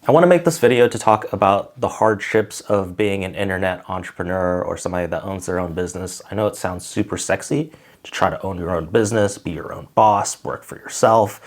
I want to make this video to talk about the hardships of being an internet entrepreneur or somebody that owns their own business. I know it sounds super sexy to try to own your own business, be your own boss, work for yourself.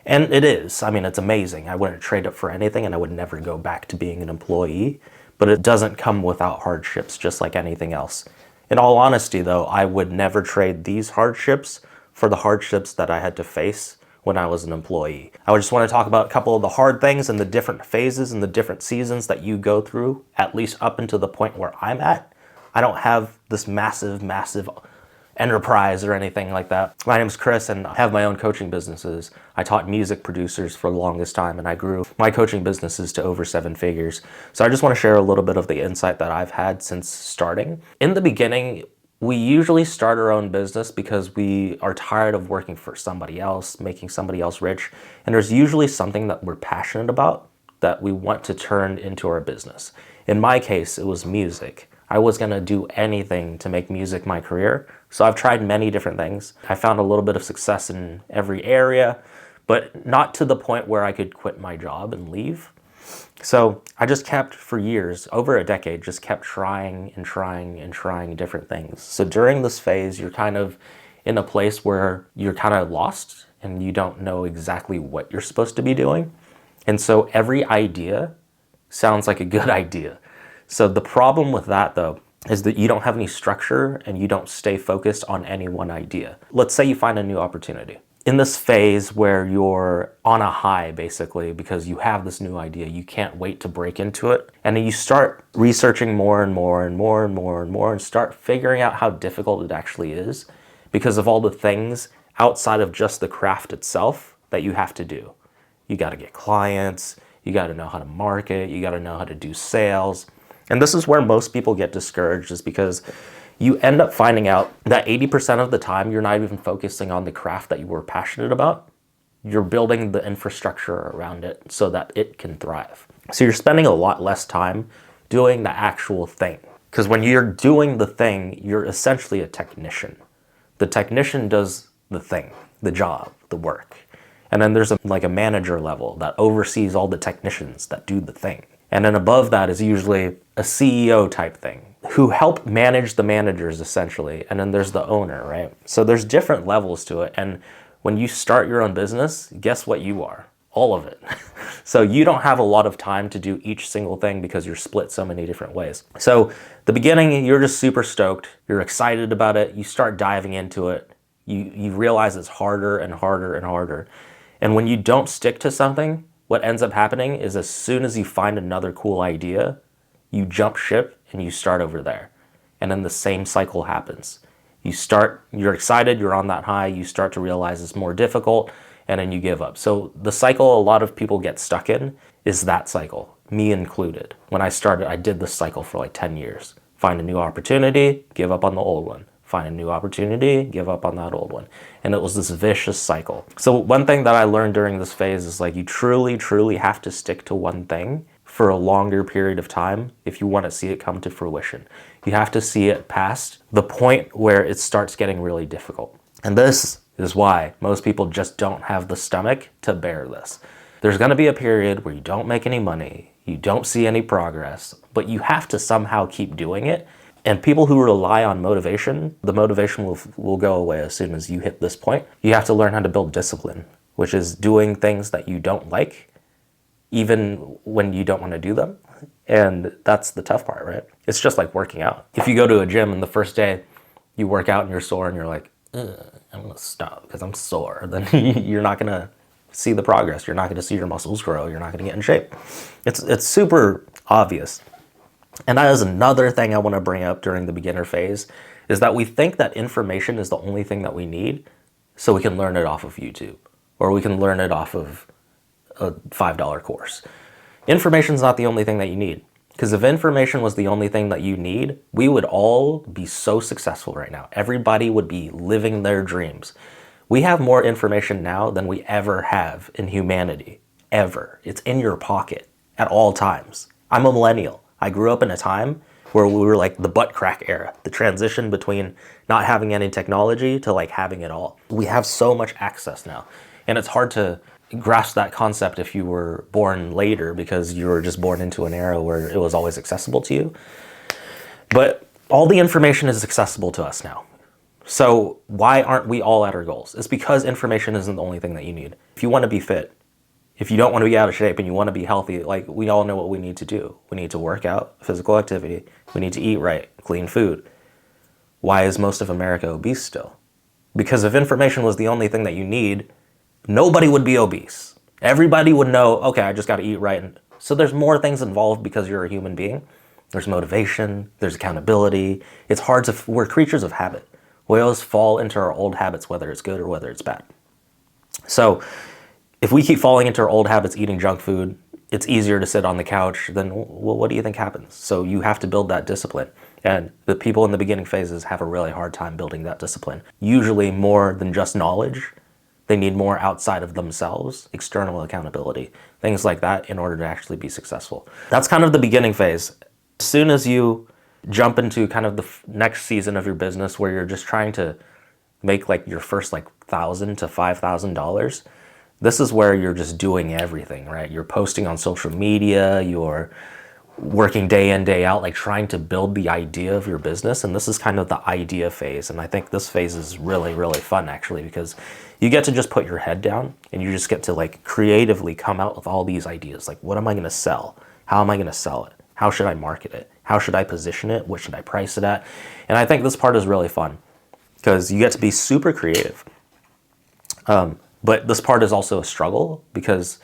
And it is. I mean, it's amazing. I wouldn't trade it for anything, and I would never go back to being an employee. But it doesn't come without hardships, just like anything else. In all honesty, though, I would never trade these hardships for the hardships that I had to face when I was an employee. I just want to talk about a couple of the hard things and the different phases and the different seasons that you go through, at least up until the point where I'm at. I don't have this massive enterprise or anything like that. My name is Chris, and I have my own coaching businesses. I taught music producers for the longest time, and I grew my coaching businesses to over 7 figures. So I just want to share a little bit of the insight that I've had since starting. In the beginning, we usually start our own business because we are tired of working for somebody else, making somebody else rich. And there's usually something that we're passionate about that we want to turn into our business. In my case, it was music. I was going to do anything to make music my career. So I've tried many different things. I found a little bit of success in every area, but not to the point where I could quit my job and leave. So I just kept, for years, over a decade, just kept trying and trying and trying different things. So during this phase, you're kind of in a place where you're kind of lost and you don't know exactly what you're supposed to be doing. And so every idea sounds like a good idea. So the problem with that, though, is that you don't have any structure and you don't stay focused on any one idea. Let's say you find a new opportunity. In this phase where you're on a high, basically, because you have this new idea, you can't wait to break into it. And then you start researching more and more and more and more and more and start figuring out how difficult it actually is because of all the things outside of just the craft itself that you have to do. You got to get clients, you got to know how to market, you got to know how to do sales. And this is where most people get discouraged, is because you end up finding out that 80% of the time you're not even focusing on the craft that you were passionate about. You're building the infrastructure around it so that it can thrive. So you're spending a lot less time doing the actual thing. Because when you're doing the thing, you're essentially a technician. The technician does the thing, the job, the work. And then there's a manager level that oversees all the technicians that do the thing. And then above that is usually a CEO type thing who help manage the managers, essentially. And then there's the owner, right? So there's different levels to it. And when you start your own business, guess what you are? All of it. So you don't have a lot of time to do each single thing because you're split so many different ways. So the beginning, you're just super stoked. You're excited about it. You start diving into it. You realize it's harder and harder and harder. And when you don't stick to something, what ends up happening is as soon as you find another cool idea, you jump ship and you start over there. And then the same cycle happens. You're excited, you're on that high, you start to realize it's more difficult, and then you give up. So the cycle a lot of people get stuck in is that cycle, me included. When I started, I did this cycle for like 10 years. Find a new opportunity, give up on the old one. Find a new opportunity, give up on that old one. And it was this vicious cycle. So one thing that I learned during this phase is you truly have to stick to one thing for a longer period of time if you want to see it come to fruition. You have to see it past the point where it starts getting really difficult. And this is why most people just don't have the stomach to bear this. There's going to be a period where you don't make any money, you don't see any progress, but you have to somehow keep doing it. And people who rely on motivation, the motivation will go away as soon as you hit this point. You have to learn how to build discipline, which is doing things that you don't like, even when you don't want to do them. And that's the tough part, right? It's just like working out. If you go to a gym and the first day you work out and you're sore and you're like, I'm going to stop because I'm sore, then you're not going to see the progress. You're not going to see your muscles grow. You're not going to get in shape. It's super obvious. And that is another thing I want to bring up during the beginner phase, is that we think that information is the only thing that we need so we can learn it off of YouTube or we can learn it off of a $5 course. Information is not the only thing that you need, because if information was the only thing that you need, we would all be so successful right now. Everybody would be living their dreams. We have more information now than we ever have in humanity, ever. It's in your pocket at all times. I'm a millennial. I grew up in a time where we were like the butt crack era, the transition between not having any technology to having it all. We have so much access now, and it's hard to grasp that concept if you were born later because you were just born into an era where it was always accessible to you. But all the information is accessible to us now. So why aren't we all at our goals? It's because information isn't the only thing that you need. If you want to be fit, if you don't want to be out of shape and you want to be healthy, like we all know what we need to do. We need to work out, physical activity. We need to eat right, clean food. Why is most of America obese still? Because if information was the only thing that you need, nobody would be obese. Everybody would know, okay, I just got to eat right. And so there's more things involved because you're a human being. There's motivation, there's accountability. It's hard to, we're creatures of habit. We always fall into our old habits, whether it's good or whether it's bad. So if we keep falling into our old habits, eating junk food, it's easier to sit on the couch, then well, what do you think happens? So you have to build that discipline. And the people in the beginning phases have a really hard time building that discipline. Usually more than just knowledge, they need more outside of themselves, external accountability, things like that in order to actually be successful. That's kind of the beginning phase. As soon as you jump into kind of the next season of your business where you're just trying to make like your first like $1,000 to $5,000, this is where you're just doing everything, right? You're posting on social media, you're working day in, day out, like trying to build the idea of your business. And this is kind of the idea phase. And I think this phase is really, really fun actually, because you get to just put your head down and you just get to like creatively come out with all these ideas. Like, what am I going to sell? How am I going to sell it? How should I market it? How should I position it? What should I price it at? And I think this part is really fun because you get to be super creative. But this part is also a struggle because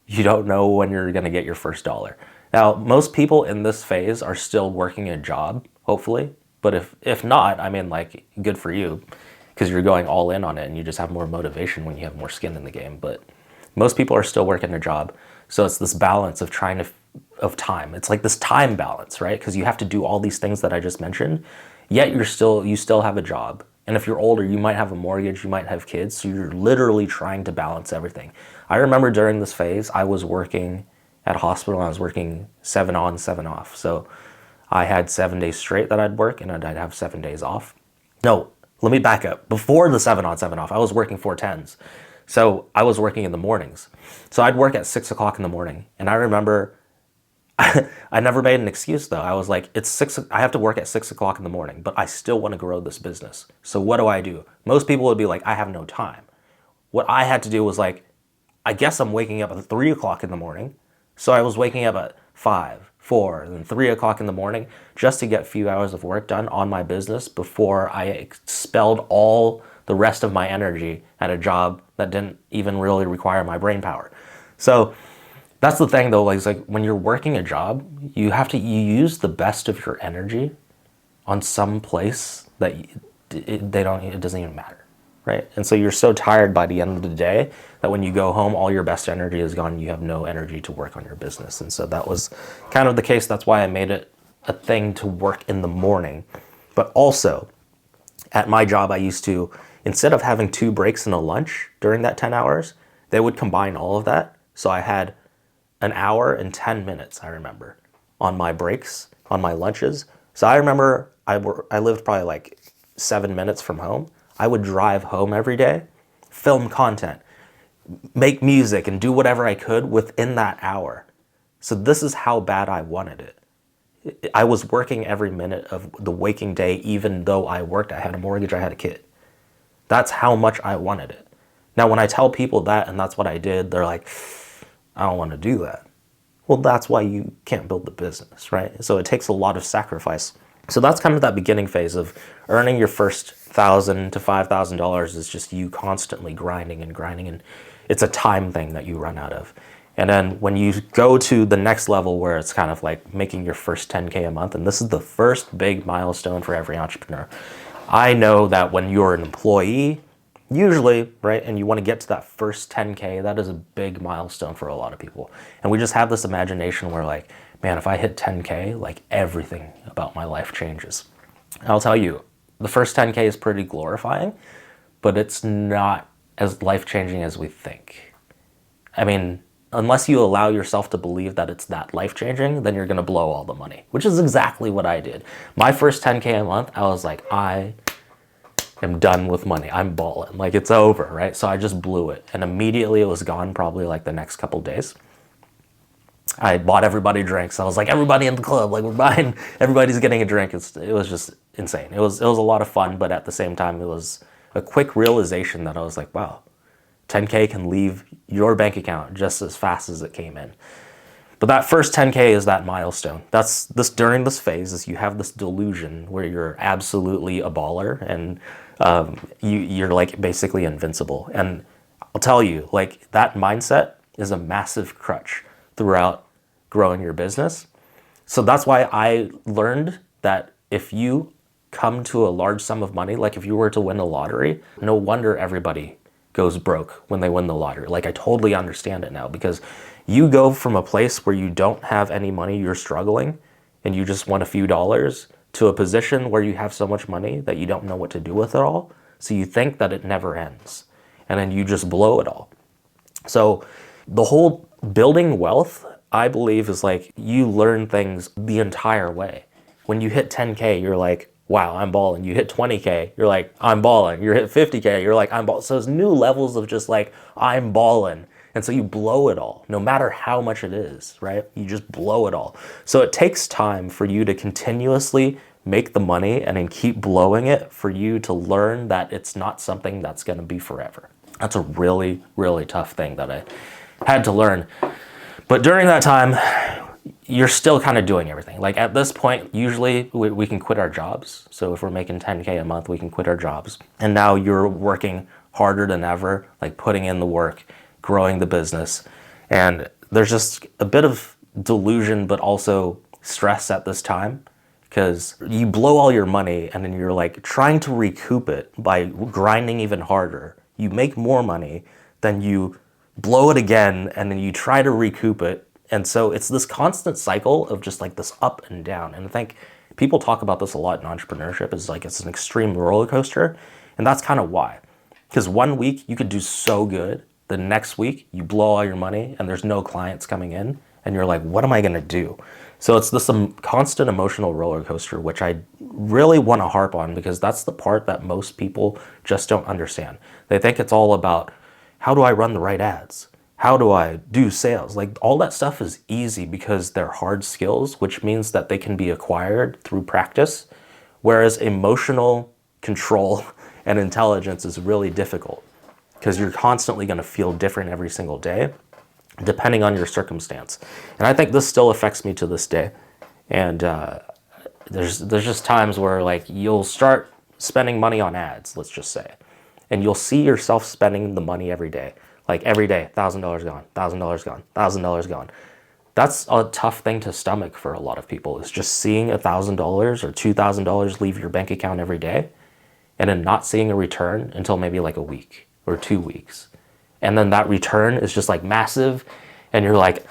you don't know when you're going to get your first dollar. Now, most people in this phase are still working a job, hopefully. But if not, I mean, like, good for you because you're going all in on it and you just have more motivation when you have more skin in the game. But most people are still working a job. So it's this balance of of time. It's like this time balance, right? Because you have to do all these things that I just mentioned, yet you still have a job. And if you're older, you might have a mortgage, you might have kids, so you're literally trying to balance everything. I remember during this phase, I was working at a hospital, I was working 7 on, 7 off. So I had 7 days straight that I'd work and I'd have 7 days off. No, let me back up. Before the 7 on, 7 off, I was working 410s. So I was working in the mornings. So I'd work at 6 o'clock in the morning. And I remember I never made an excuse though. I was like, I have to work at 6 o'clock in the morning, but I still want to grow this business. So what do I do? Most people would be like, I have no time. What I had to do was like, I guess I'm waking up at 3 o'clock in the morning. So I was waking up at 5, 4, and then 3 o'clock in the morning just to get a few hours of work done on my business before I expelled all the rest of my energy at a job that didn't even really require my brain power. So that's the thing though, like when you're working a job, you use the best of your energy on some place that it doesn't even matter, right? And so you're so tired by the end of the day that when you go home, all your best energy is gone. You have no energy to work on your business. And so that was kind of the case. That's why I made it a thing to work in the morning. But also at my job, I used to, instead of having 2 breaks and a lunch during that 10 hours, they would combine all of that. So I had an hour and 10 minutes, I remember, on my breaks, on my lunches. So I remember I lived probably like 7 minutes from home. I would drive home every day, film content, make music, and do whatever I could within that hour. So this is how bad I wanted it. I was working every minute of the waking day, even though I worked, I had a mortgage, I had a kid. That's how much I wanted it. Now, when I tell people that and that's what I did, they're like, I don't want to do that. Well, that's why you can't build the business, right? So it takes a lot of sacrifice. So that's kind of that beginning phase of earning your first $1,000 to $5,000 is just you constantly grinding and grinding, and it's a time thing that you run out of. And then when you go to the next level where it's kind of like making your first 10K a month, and this is the first big milestone for every entrepreneur. I know that when you're an employee, usually, right, and you want to get to that first 10K, that is a big milestone for a lot of people. And we just have this imagination where like, man, if I hit 10K, like everything about my life changes. And I'll tell you, the first 10K is pretty glorifying, but it's not as life-changing as we think. I mean, unless you allow yourself to believe that it's that life-changing, then you're going to blow all the money, which is exactly what I did. My first 10K a month, I was like, I am done with money. I'm balling. Like, it's over, right? So I just blew it. And immediately it was gone, probably like the next couple days. I bought everybody drinks. I was like, everybody in the club, like, we're buying, everybody's getting a drink. It was just insane. It was a lot of fun, but at the same time, it was a quick realization that I was like, wow, 10K can leave your bank account just as fast as it came in. But that first 10K is that milestone. That's this, during this phase, is you have this delusion where you're absolutely a baller and you're like basically invincible. And I'll tell you, like, that mindset is a massive crutch throughout growing your business. So that's why I learned that if you come to a large sum of money, like if you were to win the lottery, no wonder everybody goes broke when they win the lottery. Like, I totally understand it now, because you go from a place where you don't have any money, you're struggling, and you just won a few dollars, to a position where you have so much money that you don't know what to do with it all. So you think that it never ends, and then you just blow it all. So the whole building wealth, I believe, is like you learn things the entire way. When you hit 10K, you're like, wow, I'm balling. You hit 20K, you're like, I'm balling. You hit 50K, you're like, I'm balling. So it's new levels of just like, I'm balling. And so you blow it all, no matter how much it is, right? You just blow it all. So it takes time for you to continuously make the money and then keep blowing it, for you to learn that it's not something that's going to be forever. That's a really, really tough thing that I had to learn. But during that time, you're still kind of doing everything. Like, at this point, usually we can quit our jobs. So if we're making 10K a month, we can quit our jobs. And now you're working harder than ever, like putting in the work, growing the business. And there's just a bit of delusion, but also stress at this time, because you blow all your money and then you're like trying to recoup it by grinding even harder. You make more money, then you blow it again, and then you try to recoup it. And so it's this constant cycle of just like this up and down. And I think people talk about this a lot in entrepreneurship, is like it's an extreme roller coaster. And that's kind of why. Because one week you could do so good, the next week you blow all your money and there's no clients coming in, and you're like, what am I gonna do? So it's this constant emotional roller coaster, which I really want to harp on, because that's the part that most people just don't understand. They think it's all about, how do I run the right ads? How do I do sales? Like, all that stuff is easy because they're hard skills, which means that they can be acquired through practice. Whereas emotional control and intelligence is really difficult, because you're constantly going to feel different every single day, depending on your circumstance. And I think this still affects me to this day. And there's just times where, like, you'll start spending money on ads, let's just say, and you'll see yourself spending the money every day. Like, every day, $1,000 gone, $1,000 gone, $1,000 gone. That's a tough thing to stomach for a lot of people, is just seeing $1,000 or $2,000 leave your bank account every day, and then not seeing a return until maybe like a week or 2 weeks. And then that return is just like massive, and you're like,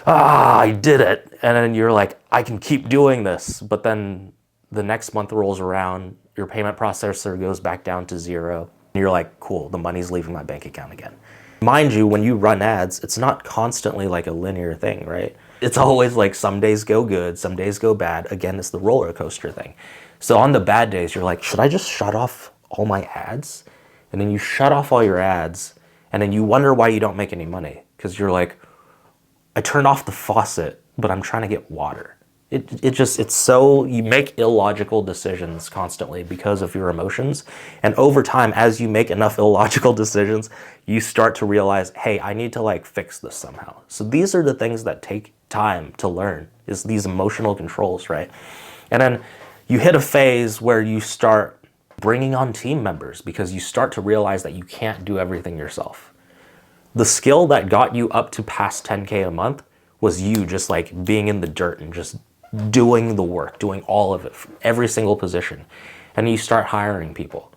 I did it. And then you're like, I can keep doing this. But then the next month rolls around, your payment processor goes back down to zero. And you're like, cool, the money's leaving my bank account again. Mind you, when you run ads, it's not constantly like a linear thing, right? It's always like, some days go good, some days go bad. Again, it's the roller coaster thing. So on the bad days, you're like, should I just shut off all my ads? And then you shut off all your ads, and then you wonder why you don't make any money. Because you're like, I turned off the faucet, but I'm trying to get water. It's so, you make illogical decisions constantly because of your emotions. And over time, as you make enough illogical decisions, you start to realize, hey, I need to like fix this somehow. So these are the things that take time to learn, is these emotional controls, right? And then you hit a phase where you start bringing on team members, because you start to realize that you can't do everything yourself. The skill that got you up to past 10K a month was you just like being in the dirt and just doing the work, doing all of it, every single position. And you start hiring people,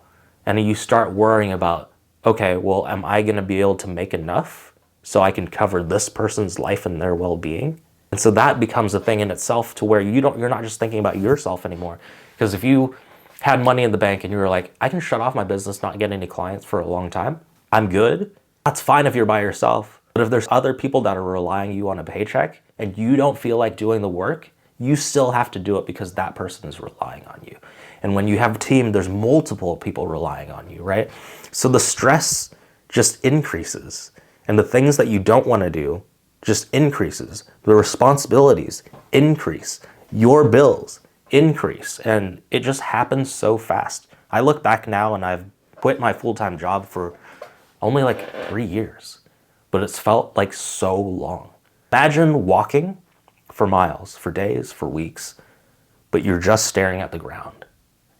and you start worrying about, okay, well, am I gonna be able to make enough so I can cover this person's life and their well-being? And so that becomes a thing in itself, to where you're not just thinking about yourself anymore. Because if you had money in the bank and you were like, I can shut off my business, not get any clients for a long time, I'm good. That's fine if you're by yourself. But if there's other people that are relying you on a paycheck and you don't feel like doing the work, you still have to do it because that person is relying on you. And when you have a team, there's multiple people relying on you, right? So the stress just increases, and the things that you don't want to do just increases. The responsibilities increase. Your bills increase, and it just happens so fast. I look back now and I've quit my full-time job for only like 3 years, but it's felt like so long. Imagine walking for miles, for days, for weeks, but you're just staring at the ground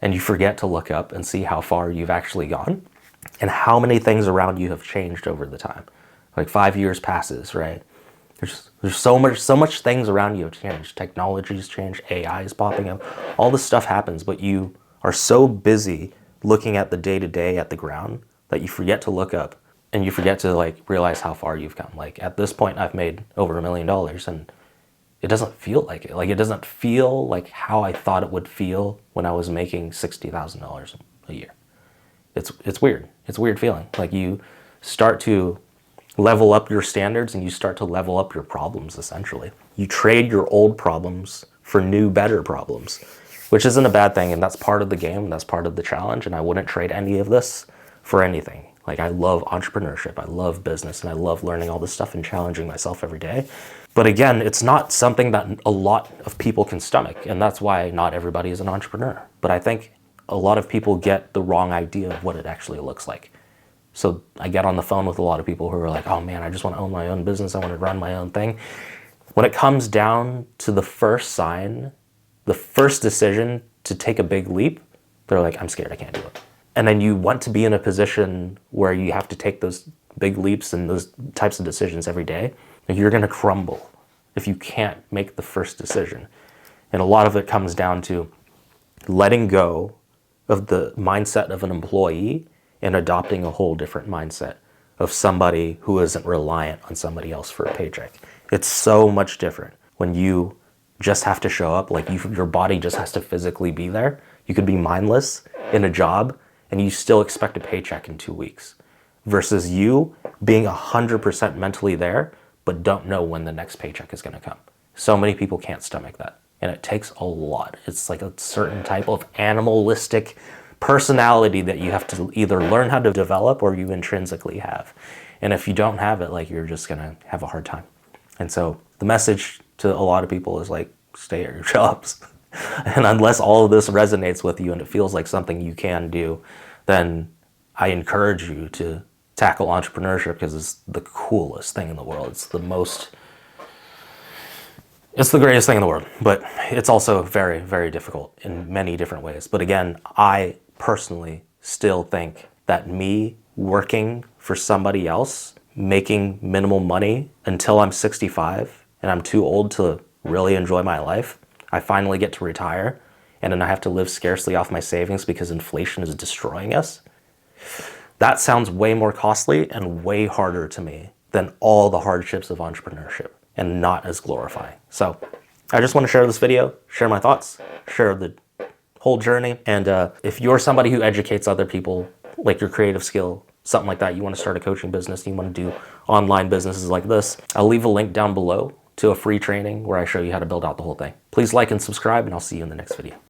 and you forget to look up and see how far you've actually gone and how many things around you have changed over the time. Like 5 years passes, right? There's so much things around you have changed. Technology's changed, AI is popping up, all this stuff happens, but you are so busy looking at the day-to-day at the ground that you forget to look up and you forget to like realize how far you've come. Like at this point, I've made over $1 million and it doesn't feel like it. Like it doesn't feel like how I thought it would feel when I was making $60,000 a year. It's weird. It's a weird feeling. Like you start to level up your standards and you start to level up your problems, essentially. You trade your old problems for new, better problems, which isn't a bad thing. And that's part of the game. That's part of the challenge. And I wouldn't trade any of this for anything. Like I love entrepreneurship. I love business and I love learning all this stuff and challenging myself every day. But again, it's not something that a lot of people can stomach. And that's why not everybody is an entrepreneur. But I think a lot of people get the wrong idea of what it actually looks like. So I get on the phone with a lot of people who are like, oh man, I just want to own my own business. I want to run my own thing. When it comes down to the first sign, the first decision to take a big leap, they're like, I'm scared, I can't do it. And then you want to be in a position where you have to take those big leaps and those types of decisions every day. You're going to crumble if you can't make the first decision. And a lot of it comes down to letting go of the mindset of an employee and adopting a whole different mindset of somebody who isn't reliant on somebody else for a paycheck. It's so much different when you just have to show up, like your body just has to physically be there. You could be mindless in a job and you still expect a paycheck in 2 weeks versus you being 100% mentally there, but don't know when the next paycheck is gonna come. So many people can't stomach that. And it takes a lot. It's like a certain type of animalistic personality that you have to either learn how to develop or you intrinsically have. And if you don't have it, like you're just gonna have a hard time. And so the message to a lot of people is like, stay at your jobs. And unless all of this resonates with you and it feels like something you can do, then I encourage you to tackle entrepreneurship because it's the coolest thing in the world. It's the greatest thing in the world, but it's also very, very difficult in many different ways. But again, I personally still think that me working for somebody else, making minimal money until I'm 65 and I'm too old to really enjoy my life, I finally get to retire and then I have to live scarcely off my savings because inflation is destroying us. That sounds way more costly and way harder to me than all the hardships of entrepreneurship and not as glorifying. So I just want to share this video, share my thoughts, share the whole journey. And if you're somebody who educates other people, like your creative skill, something like that, you want to start a coaching business, you want to do online businesses like this, I'll leave a link down below to a free training where I show you how to build out the whole thing. Please like and subscribe and I'll see you in the next video.